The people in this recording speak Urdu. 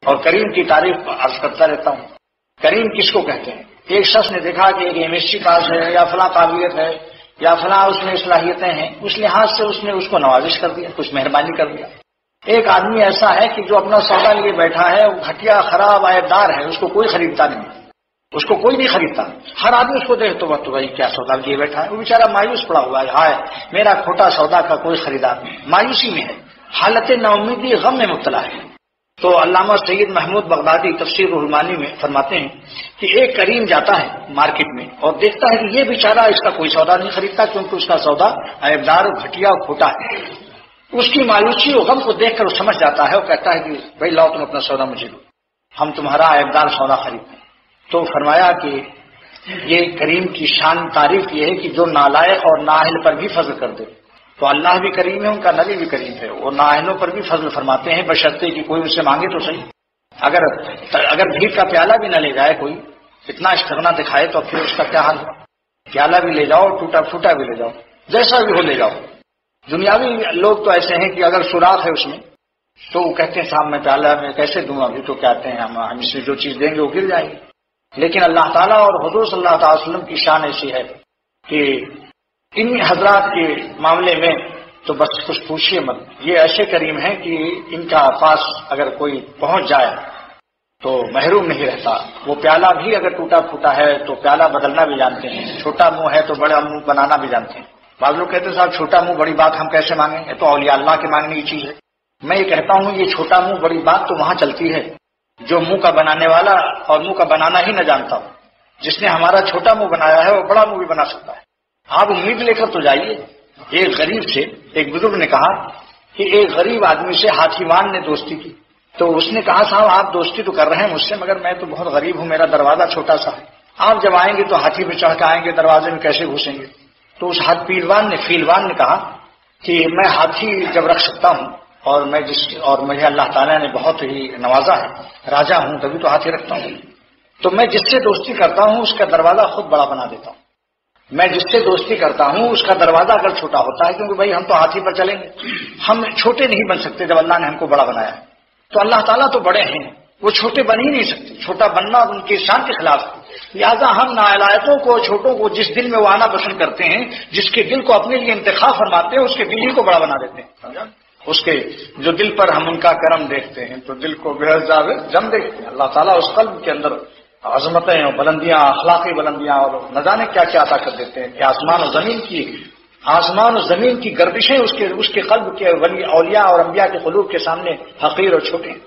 اور کریم کی تعریف عرض کرتا رہتا ہوں. کریم کس کو کہتے ہیں؟ ایک شخص نے دیکھا کہ ایک ایمسٹری پاس ہے یا فلاں قابلیت ہے یا فلاں اس میں صلاحیتیں ہیں، اس لحاظ سے اس نے اس کو نوازش کر دیا، کچھ مہربانی کر دیا. ایک آدمی ایسا ہے کہ جو اپنا سودا لیے بیٹھا ہے، وہ گھٹیا خراب عیبدار ہے، اس کو کوئی خریدتا نہیں، اس کو کوئی نہیں خریدتا. ہر آدمی اس کو دیکھ تو بھائی کیا سودا لیے بیٹھا ہے، وہ بیچارہ مایوس پڑا ہوا ہے، ہائے میرا کھوٹا سودا کا کوئی خریدار نہیں، مایوسی میں ہے، حالت ناامیدی غم میں مبتلا ہے. تو علامہ سید محمود بغدادی تفسیر روح المعانی میں فرماتے ہیں کہ ایک کریم جاتا ہے مارکیٹ میں اور دیکھتا ہے کہ یہ بیچارہ اس کا کوئی سودا نہیں خریدتا کیونکہ اس کا سودا عیبدار اور گھٹیا اور کھوٹا ہے. اس کی مایوسی اور غم کو دیکھ کر وہ سمجھ جاتا ہے اور کہتا ہے کہ بھائی لاؤ تم اپنا سودا مجھے دو، ہم تمہارا عیبدار سودا خریدتے ہیں. تو فرمایا کہ یہ کریم کی شان تعریف یہ ہے کہ جو نالائق اور نااہل پر بھی فضل کر دے. تو اللہ بھی کریم ہے، ان کا نبی بھی کریم ہے، اور نااہلوں پر بھی فضل فرماتے ہیں بشرطے کہ کوئی ان سے مانگے تو صحیح. اگر بھیک کا پیالہ بھی نہ لے جائے، کوئی اتنا استغنا دکھائے تو پھر اس کا کیا حال ہو؟ پیالہ بھی لے جاؤ، ٹوٹا پھوٹا بھی لے جاؤ، جیسا بھی ہو لے جاؤ. دنیاوی لوگ تو ایسے ہیں کہ اگر سوراخ ہے اس میں تو وہ کہتے ہیں صاحب میں پیالہ میں کیسے دوں، ابھی تو کہتے ہیں ہم اس میں جو چیز دیں گے وہ گر جائے گی. لیکن اللہ تعالیٰ اور حضور صلی اللہ تعالی وسلم کی شان ایسی ہے کہ ان حضرات کے معاملے میں تو بس کچھ پوچھیے مت. یہ ایسے کریم ہیں کہ ان کا پاس اگر کوئی پہنچ جائے تو محروم نہیں رہتا. وہ پیالہ بھی اگر ٹوٹا پھوٹا ہے تو پیالہ بدلنا بھی جانتے ہیں، چھوٹا منہ ہے تو بڑا منہ بنانا بھی جانتے ہیں. بعض لوگ کہتے ہیں صاحب چھوٹا منہ بڑی بات ہم کیسے مانگیں، یہ تو اولیاء اللہ کے مانگنے کی چیز ہے. میں یہ کہتا ہوں یہ چھوٹا منہ بڑی بات تو وہاں چلتی ہے جو منہ کا بنانے والا اور منہ کا بنانا ہی نہ جانتا ہو. جس نے ہمارا چھوٹا منہ بنایا ہے وہ بڑا منہ بھی بنا سکتا ہے. آپ امید لے کر تو جائیے. ایک غریب سے ایک بزرگ نے کہا کہ ایک غریب آدمی سے ہاتھیوان نے دوستی کی. تو اس نے کہا صاحب آپ دوستی تو کر رہے ہیں مجھ سے، مگر میں تو بہت غریب ہوں، میرا دروازہ چھوٹا سا ہے، آپ جب آئیں گے تو ہاتھی پہ چڑھ کے آئیں گے، دروازے میں کیسے گھسیں گے؟ تو اس فیلوان نے کہا کہ میں ہاتھی جب رکھ سکتا ہوں اور مجھے اللہ تعالیٰ نے بہت ہی نوازا ہے، راجا ہوں تبھی تو ہاتھی رکھتا ہوں. تو میں جس سے دوستی کرتا ہوں اس کا دروازہ خود بڑا بنا دیتا ہوں. میں جس سے دوستی کرتا ہوں اس کا دروازہ اگر چھوٹا ہوتا ہے کیونکہ بھائی ہم تو ہاتھی پر چلیں گے، ہم چھوٹے نہیں بن سکتے جب اللہ نے ہم کو بڑا بنایا ہے. تو اللہ تعالیٰ تو بڑے ہیں، وہ چھوٹے بن ہی نہیں سکتے، چھوٹا بننا ان کی شان کے خلاف ہے. لہٰذا ہم نااہلوں کو چھوٹوں کو جس دل میں وہ آنا پسند کرتے ہیں، جس کے دل کو اپنے لیے انتخاب فرماتے ہیں، اس کے دل ہی کو بڑا بنا دیتے ہیں. اس کے جو دل پر ہم ان کا کرم دیکھتے ہیں تو دل کو بے جم دیکھتے ہیں. اللہ تعالیٰ اس قلب کے اندر عظمتیں اور بلندیاں، اخلاقی بلندیاں اور نہ جانے کیا کیا عطا کر دیتے ہیں کہ آسمان اور زمین کی گردشیں اس کے قلب کے ولی اولیاء اور انبیاء کے قلوب کے سامنے حقیر اور چھوٹے ہیں.